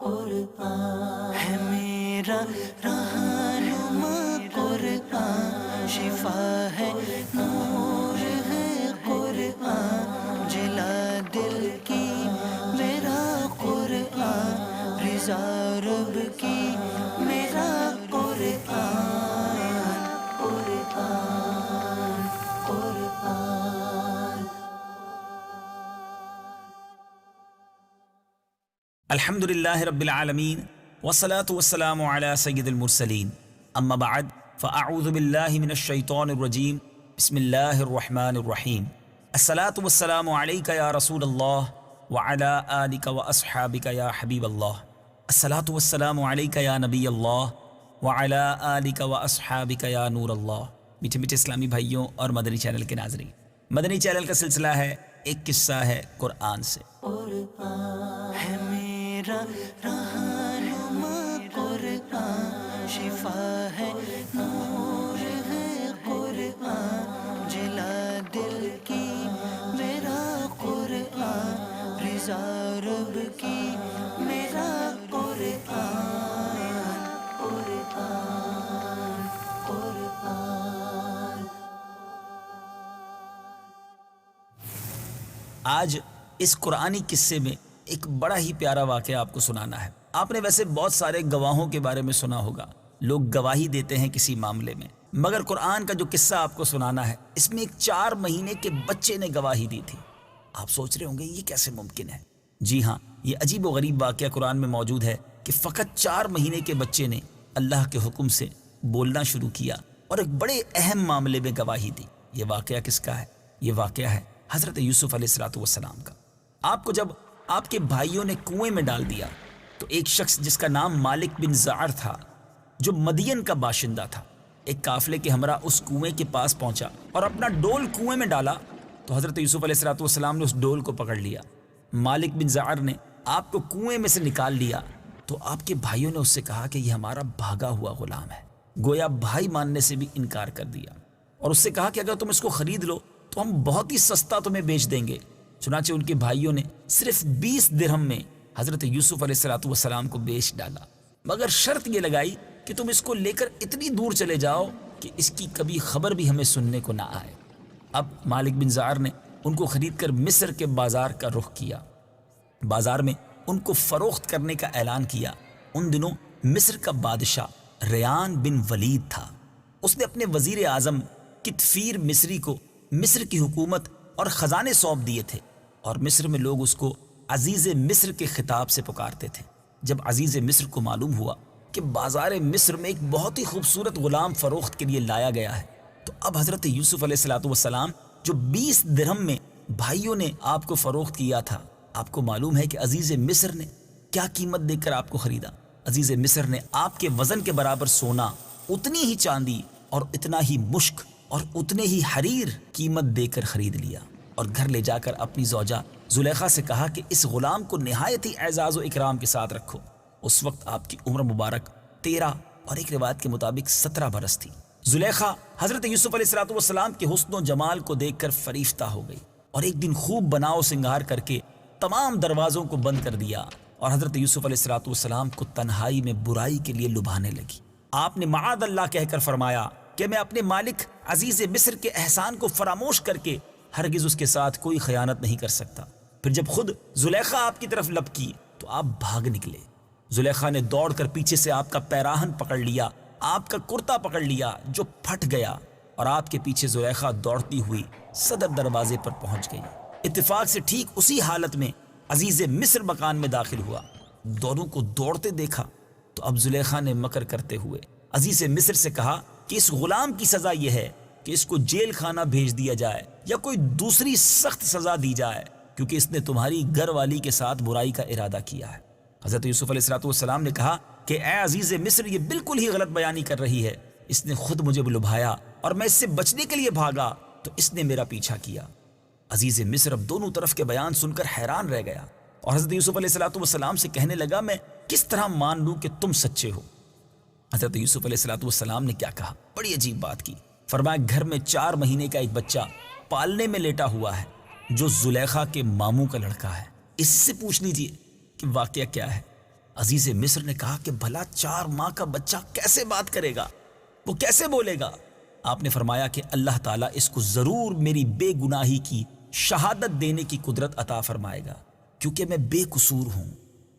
قرآن ہے میرا رہنما، قرآن شفا ہے، نور ہے قرآن، جلا دل کی میرا قرآن، رضا رب کی میرا قرآن، قرآن قرآن۔ الحمد للہ رب العالمین والصلاة والسلام علی سید المرسلین، اما بعد فاعوذ باللہ من الشیطان الرجیم، بسم اللہ الرحمن الرحیم۔ الصلاة والسلام علیک یا رسول اللہ وعلی آلک واصحابک یا حبیب اللہ۔ الصلاة والسلام علیک یا نبی اللہ وعلی آلک واصحابک یا نور اللہ۔ میٹھے میٹھے اسلامی بھائیوں اور مدنی چینل کے ناظرین، مدنی چینل کا سلسلہ ہے ایک قصہ ہے قرآن سے۔ قرآن ہے میرا رہنما، قرآن شفا ہے، نور ہے قرآن، جلا دل کی میرا قرآن، رضا رب کی میرا قرآن، قرآن قرآن۔ آج اس قرآنی قصے میں ایک بڑا ہی پیارا واقعہ آپ کو سنانا ہے۔ آپ نے ویسے بہت سارے گواہوں کے بارے میں سنا ہوگا، لوگ گواہی دیتے ہیں کسی معاملے میں، مگر قرآن کا جو قصہ آپ کو سنانا ہے اس میں ایک 4 مہینے کے بچے نے گواہی دی تھی۔ آپ سوچ رہے ہوں گے یہ کیسے ممکن ہے؟ جی ہاں، یہ عجیب و غریب واقعہ قرآن میں موجود ہے کہ فقط 4 مہینے کے بچے نے اللہ کے حکم سے بولنا شروع کیا اور ایک بڑے اہم معاملے میں گواہی دی۔ یہ واقعہ کس کا ہے؟ یہ واقعہ ہے حضرت یوسف علیہ السلام کا۔ آپ کو جب آپ کے بھائیوں نے کنویں میں ڈال دیا تو ایک شخص جس کا نام مالک بن زعر تھا، جو مدین کا باشندہ تھا، ایک قافلے کے ہمراہ اس کنویں کے پاس پہنچا اور اپنا ڈول کنویں میں ڈالا تو حضرت یوسف علیہ السلام نے اس ڈول کو پکڑ لیا۔ مالک بن زعر نے آپ کو کنویں میں سے نکال لیا تو آپ کے بھائیوں نے اس سے کہا کہ یہ ہمارا بھاگا ہوا غلام ہے۔ گویا بھائی ماننے سے بھی انکار کر دیا اور اس سے کہا کہ اگر تم اس کو خرید لو تو ہم بہت ہی سستا تمہیں بیچ دیں گے۔ چنانچہ ان کے بھائیوں نے صرف 20 درہم میں حضرت یوسف علیہ السلام کو بیچ ڈالا، مگر شرط یہ لگائی کہ تم اس کو لے کر اتنی دور چلے جاؤ کہ اس کی کبھی خبر بھی ہمیں سننے کو نہ آئے۔ اب مالک بن زعر نے ان کو خرید کر مصر کے بازار کا رخ کیا۔ بازار میں ان کو فروخت کرنے کا اعلان کیا۔ ان دنوں مصر کا بادشاہ ریان بن ولید تھا۔ اس نے اپنے وزیر اعظم کتفیر مصری کو مصر کی حکومت اور خزانے سونپ دیے تھے، اور مصر میں لوگ اس کو عزیز مصر کے خطاب سے پکارتے تھے۔ جب عزیز مصر کو معلوم ہوا کہ بازار مصر میں ایک بہت ہی خوبصورت غلام فروخت کے لیے لایا گیا ہے تو اب حضرت یوسف علیہ السلام جو 20 درہم میں بھائیوں نے آپ کو فروخت کیا تھا، آپ کو معلوم ہے کہ عزیز مصر نے کیا قیمت دے کر آپ کو خریدا۔ عزیز مصر نے آپ کے وزن کے برابر سونا، اتنی ہی چاندی اور اتنا ہی مشک اور اتنے ہی حریر قیمت دے کر خرید لیا، اور گھر لے جا کر اپنی زوجہ زلیخا سے کہا کہ اس غلام کو نہایت ہی اعزاز و اکرام کے ساتھ رکھو۔ اس وقت آپ کی عمر مبارک 13 اور ایک روایت کے مطابق 17 برس تھی۔ زلیخا حضرت یوسف علیہ السلام کے حسن و جمال کو دیکھ کر فریفتہ ہو گئی، اور ایک دن خوب بناؤ سنگار کر کے تمام دروازوں کو بند کر دیا اور حضرت یوسف علیہ السلام کو تنہائی میں برائی کے لیے لبھانے لگی۔ آپ نے معاذ اللہ کہہ کر فرمایا کہ میں اپنے مالک عزیز مصر کے احسان کو فراموش کر کے ہرگز اس کے ساتھ کوئی خیانت نہیں کر سکتا۔ پھر جب خود زلیخا آپ کی طرف لب کی تو آپ بھاگ نکلے۔ زلیخا نے دوڑ کر پیچھے سے آپ کا پیراہن پکڑ لیا، آپ کا کرتا پکڑ لیا جو پھٹ گیا، اور آپ کے پیچھے زلیخا دوڑتی ہوئی صدر دروازے پر پہنچ گئی۔ اتفاق سے ٹھیک اسی حالت میں عزیز مصر مکان میں داخل ہوا۔ دونوں کو دوڑتے دیکھا تو اب زلیخا نے مکر کرتے ہوئے عزیز مصر سے کہا کہ اس غلام کی سزا یہ ہے کہ اس کو جیل خانہ بھیج دیا جائے یا کوئی دوسری سخت سزا دی جائے، کیونکہ اس نے تمہاری گھر والی کے ساتھ برائی کا ارادہ کیا ہے۔ حضرت یوسف علیہ السلام نے کہا کہ اے عزیز مصر، یہ بالکل ہی غلط بیانی کر رہی ہے۔ اس نے خود مجھے لبھایا اور میں اس سے بچنے کے لیے بھاگا تو اس نے میرا پیچھا کیا۔ عزیز مصر اب دونوں طرف کے بیان سن کر حیران رہ گیا اور حضرت یوسف علیہ السلام سے کہنے لگا میں کس طرح مان لوں کہ تم سچے ہو؟ حضرت یوسف علیہ السلام نے کیا کہا؟ بڑی عجیب بات کی۔ فرمایا گھر میں 4 مہینے کا ایک بچہ پالنے میں لیٹا ہوا ہے جو زلیخا کے ماموں کا لڑکا ہے، اس سے پوچھ لیجئے کہ واقعہ کیا ہے۔ عزیز مصر نے کہا کہ بھلا 4 ماہ کا بچہ کیسے بات کرے گا، وہ کیسے بولے گا؟ آپ نے فرمایا کہ اللہ تعالیٰ اس کو ضرور میری بے گناہی کی شہادت دینے کی قدرت عطا فرمائے گا، کیونکہ میں بے قصور ہوں۔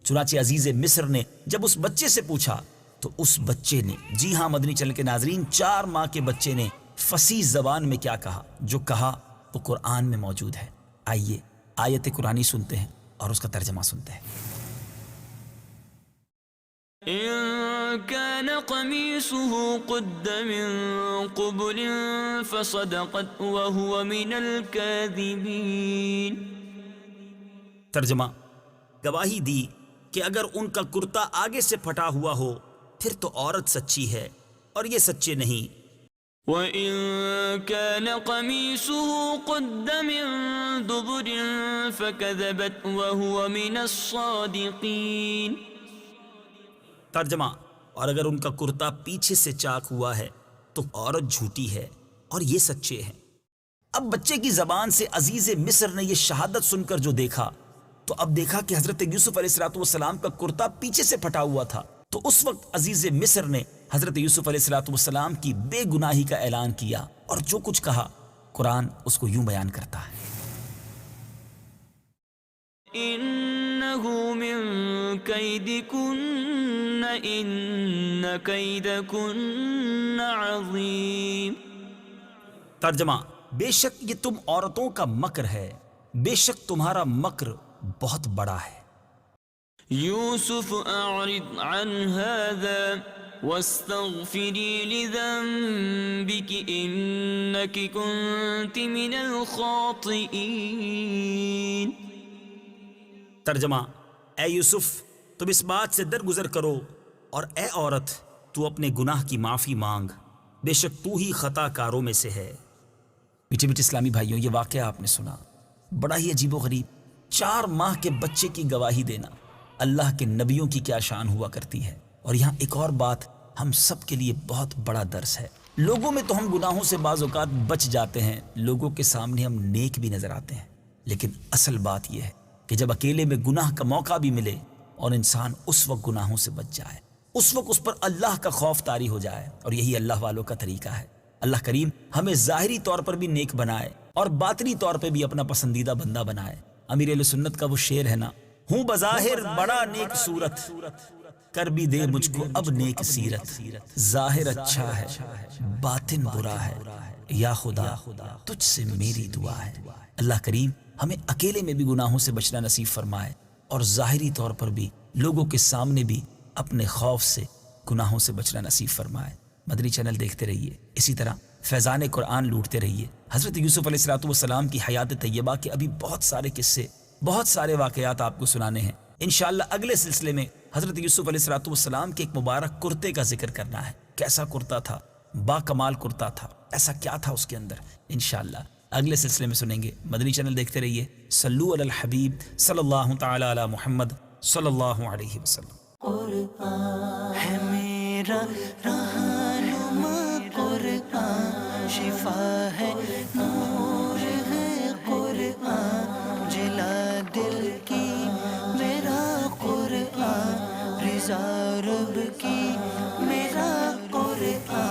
چنانچہ عزیز مصر نے جب اس بچے سے پوچھا تو اس بچے نے، جی ہاں مدنی چینل کے ناظرین، 4 ماہ کے بچے نے فصیح زبان میں کیا کہا، جو کہا وہ قرآن میں موجود ہے۔ آئیے آیت قرآنی سنتے ہیں اور اس کا ترجمہ سنتے ہیں۔ إن كان قميصه قد من قبل فصدقت وهو من الكاذبين۔ ترجمہ، گواہی دی کہ اگر ان کا کرتا آگے سے پھٹا ہوا ہو پھر تو عورت سچی ہے اور یہ سچے نہیں۔ وَإِن كَانَ قَمِيصُهُ قُدَّ مِن دُبُرٍ فَكَذَبَتْ وَهُوَ مِنَ الصَّادِقِينَ۔ ترجمہ، اور اگر ان کا کرتا پیچھے سے چاک ہوا ہے تو عورت جھوٹی ہے اور یہ سچے ہیں۔ اب بچے کی زبان سے عزیز مصر نے یہ شہادت سن کر جو دیکھا تو اب دیکھا کہ حضرت یوسف علیہ السلام کا کرتا پیچھے سے پھٹا ہوا تھا، تو اس وقت عزیز مصر نے حضرت یوسف علیہ السلام کی بے گناہی کا اعلان کیا، اور جو کچھ کہا قرآن اس کو یوں بیان کرتا ہے۔ إِنَّهُ مِن كَيْدِكُنَّ إِنَّ كَيْدَكُنَّ عَظِيمٌ۔ ترجمہ، بے شک یہ تم عورتوں کا مکر ہے، بے شک تمہارا مکر بہت بڑا ہے۔ يوسف أعرض عن هذا واستغفري لذنبك إنك كنت من الخاطئين۔ ترجمہ، اے یوسف تم اس بات سے درگزر کرو، اور اے عورت تو اپنے گناہ کی معافی مانگ، بے شک تو ہی خطا کاروں میں سے ہے۔ میٹھے میٹھے اسلامی بھائیوں، یہ واقعہ آپ نے سنا، بڑا ہی عجیب و غریب، 4 ماہ کے بچے کی گواہی دینا اللہ کے نبیوں کی کیا شان ہوا کرتی ہے۔ اور یہاں ایک اور بات ہم سب کے لیے بہت بڑا درس ہے۔ لوگوں میں تو ہم گناہوں سے بعض اوقات بچ جاتے ہیں، لوگوں کے سامنے ہم نیک بھی نظر آتے ہیں، لیکن اصل بات یہ ہے کہ جب اکیلے میں گناہ کا موقع بھی ملے اور انسان اس وقت گناہوں سے بچ جائے، اس وقت اس پر اللہ کا خوف طاری ہو جائے، اور یہی اللہ والوں کا طریقہ ہے۔ اللہ کریم ہمیں ظاہری طور پر بھی نیک بنائے اور باطنی طور پہ بھی اپنا پسندیدہ بندہ بنائے۔ امیر اہل سنت کا وہ شعر ہے نا، ہوں بظاہر بڑا نیک صورت، کر بھی دے مجھ کو اب نیک سیرت، ظاہر اچھا ہے باطن برا ہے، یا خدا تجھ سے میری دعا ہے۔ اللہ کریم ہمیں اکیلے میں بھی گناہوں سے بچنا نصیب فرمائے، اور ظاہری طور پر بھی لوگوں کے سامنے بھی اپنے خوف سے گناہوں سے بچنا نصیب فرمائے۔ مدنی چینل دیکھتے رہیے، اسی طرح فیضان قرآن لوٹتے رہیے۔ حضرت یوسف علیہ السلام کی حیات طیبہ کے ابھی بہت سارے قصے، بہت سارے واقعات آپ کو سنانے ہیں۔ انشاءاللہ اگلے سلسلے میں حضرت یوسف علیہ السلام کے ایک مبارک کرتے کا ذکر کرنا ہے۔ کیسا کرتا تھا، با کمال کرتا تھا، ایسا کیا تھا اس کے اندر، انشاءاللہ اگلے سلسلے میں سنیں گے۔ مدنی چینل دیکھتے رہیے۔ صلو علی الحبیب صلی اللہ تعالی علی محمد صلی اللہ علیہ وسلم۔ قرآن ہے میرا رہنما، قرآن شفا ہے، نور ہے قرآن، جلا دل کی میرا قرآن، رضا رب کی میرا قرآن۔